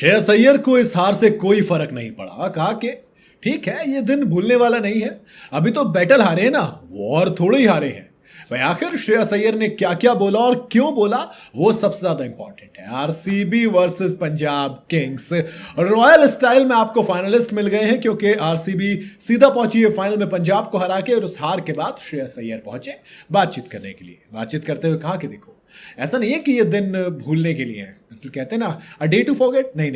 श्रेयस अय्यर को इस हार से कोई फर्क नहीं पड़ा। कहा कि ठीक है, ये दिन भूलने वाला नहीं है। अभी तो बैटल हारे हैं ना, वॉर थोड़े ही हारे हैं। भाई आखिर श्रेयस अय्यर ने क्या क्या बोला और क्यों बोला, वो सबसे ज्यादा इंपॉर्टेंट है। RCB versus Punjab Kings royal style में आपको फाइनलिस्ट मिल गए हैं, क्योंकि आरसीबी सीधा पहुंची है फाइनल में पंजाब को हरा के, और उस हार के बाद श्रेयस अय्यर पहुंचे बातचीत करने के लिए। बातचीत करते हुए कहा कि देखो, ऐसा नहीं है कि ये दिन भूलने के लिए है। कहते हैं ना, अ डे टू फॉरगेट, नहीं,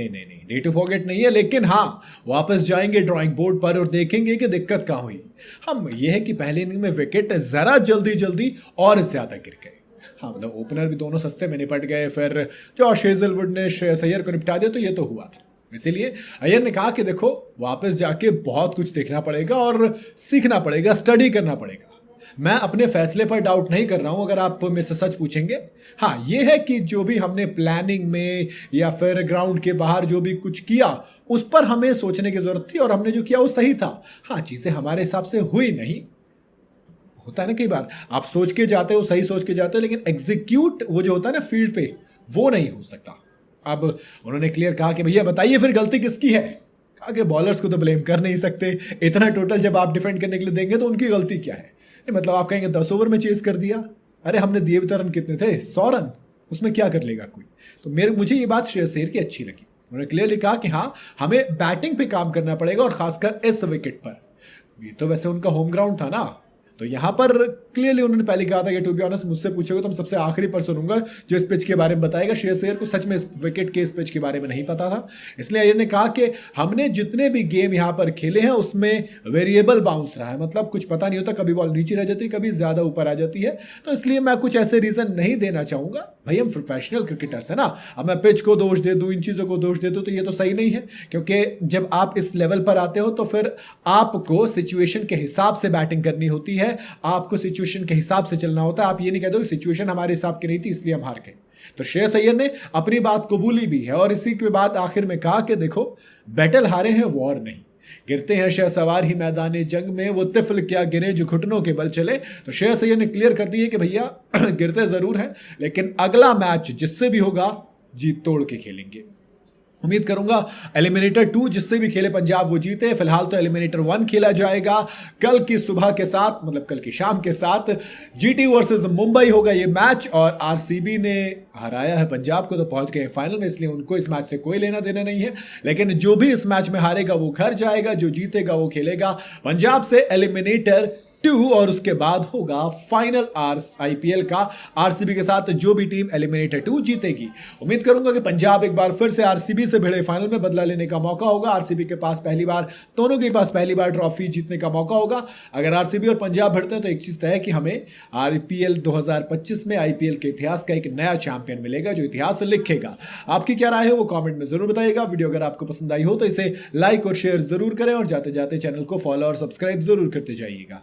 डे टू फॉरगेट नहीं है, लेकिन हाँ वापस जाएंगे ड्राइंग बोर्ड पर और देखेंगे कि दिक्कत कहाँ हुई। हम ये है कि पहले इनिंग में विकेट जरा जल्दी और ज्यादा गिर गए। हाँ मतलब ओपनर भी दोनों सस्ते में निपट गए, फिर जॉश हेजलवुड ने श्रेयस अय्यर को निपटा दिया, तो ये तो हुआ था। इसीलिए अय्यर ने कहा कि देखो, वापस जाके बहुत कुछ देखना पड़ेगा और सीखना पड़ेगा, स्टडी करना पड़ेगा। मैं अपने फैसले पर डाउट नहीं कर रहा हूं, अगर आप मेरे से सच पूछेंगे। हाँ ये है कि जो भी हमने प्लानिंग में या फिर ग्राउंड के बाहर जो भी कुछ किया, उस पर हमें सोचने की जरूरत थी, और हमने जो किया वो सही था। हाँ चीजें हमारे हिसाब से हुई नहीं, होता है ना कई बार आप सोच के जाते हो, सही सोच के जाते हो, लेकिन एग्जीक्यूट वो जो होता है ना फील्ड पे, वो नहीं हो सकता। अब उन्होंने क्लियर कहा कि भैया बताइए फिर गलती किसकी है। कहा कि बॉलर्स को तो ब्लेम कर नहीं सकते, इतना टोटल जब आप डिफेंड करने के लिए देंगे तो उनकी गलती क्या है। मतलब आप कहेंगे 10 ओवर में चेस कर दिया, अरे हमने दिए भी तो रन कितने थे, 100 रन, उसमें क्या कर लेगा कोई। तो मुझे ये बात श्रेयस अय्यर की अच्छी लगी। उन्होंने क्लियरली कहा कि हाँ हमें बैटिंग पे काम करना पड़ेगा, और खासकर इस विकेट पर। ये तो वैसे उनका होम ग्राउंड था ना, तो यहां पर क्लियरली उन्होंने पहले कहा था कि टू बी ऑनेस्ट मुझसे पूछोगे तो मैं सबसे आखिरी पर्सन हूंगा जो इस पिच के बारे में बताएगा। श्रेयस अय्यर को सच में इस विकेट के इस पिच के बारे में नहीं पता था, इसलिए अय्यर ने कहा कि हमने जितने भी गेम यहां पर खेले हैं उसमें वेरिएबल बाउंस रहा है, मतलब कुछ पता नहीं होता, कभी बॉल नीचे रह जाती है, कभी ज्यादा ऊपर आ जाती है। तो इसलिए मैं कुछ ऐसे रीजन नहीं देना चाहूंगा। भाई हम प्रोफेशनल क्रिकेटर्स है ना, अब मैं पिच को दोष दे दूं, इन चीजों को दोष दे दूं, तो ये तो सही नहीं है। क्योंकि जब आप इस लेवल पर आते हो तो फिर आपको सिचुएशन के हिसाब से बैटिंग करनी होती है, आपको सिचुएशन के हिसाब से चलना होता है। आप ये नहीं कहते हो कि सिचुएशन हमारे हिसाब की नहीं थी इसलिए हम हार गए। तो श्रेयस अय्यर ने अपनी बात कबूली भी है, और इसी के बाद आखिर में कहा कि देखो, बैटल हारे हैं, वॉर नहीं। गिरते हैं शहसवार ही मैदान जंग में, वो तिफल क्या गिरे जो घुटनों के बल चले। तो श्रेयस अय्यर ने क्लियर कर दिया कि भैया गिरते जरूर हैं, लेकिन अगला मैच जिससे भी होगा जीत तोड़ के खेलेंगे। उम्मीद करूंगा एलिमिनेटर 2 जिससे भी खेले पंजाब वो जीते। फिलहाल तो एलिमिनेटर 1 खेला जाएगा कल की सुबह के साथ, मतलब कल की शाम के साथ। जीटी वर्सेस मुंबई होगा ये मैच, और आरसीबी ने हराया है पंजाब को तो पहुंच गए फाइनल में, इसलिए उनको इस मैच से कोई लेना देना नहीं है। लेकिन जो भी इस मैच में हारेगा वो घर जाएगा, जो जीतेगा वो खेलेगा पंजाब से एलिमिनेटर 2, और उसके बाद होगा फाइनल आईपीएल का आरसीबी के साथ जो भी टीम एलिमिनेटर 2 जीतेगी। उम्मीद करूंगा कि पंजाब एक बार फिर से आरसीबी से भिड़े फाइनल में बदला लेने का मौका होगा। आरसीबी के पास पहली बार, दोनों के पास पहली बार ट्रॉफी जीतने का मौका होगा। अगर आरसीबी और पंजाब भिड़ते हैं तो एक चीज तय है कि हमें आईपीएल 2025 में आईपीएल के इतिहास का एक नया चैंपियन मिलेगा जो इतिहास लिखेगा। आपकी क्या राय है वो कॉमेंट में जरूर बताइएगा। वीडियो अगर आपको पसंद आई हो तो इसे लाइक और शेयर जरूर करें, और जाते जाते चैनल को फॉलो और सब्सक्राइब जरूर करते जाइएगा।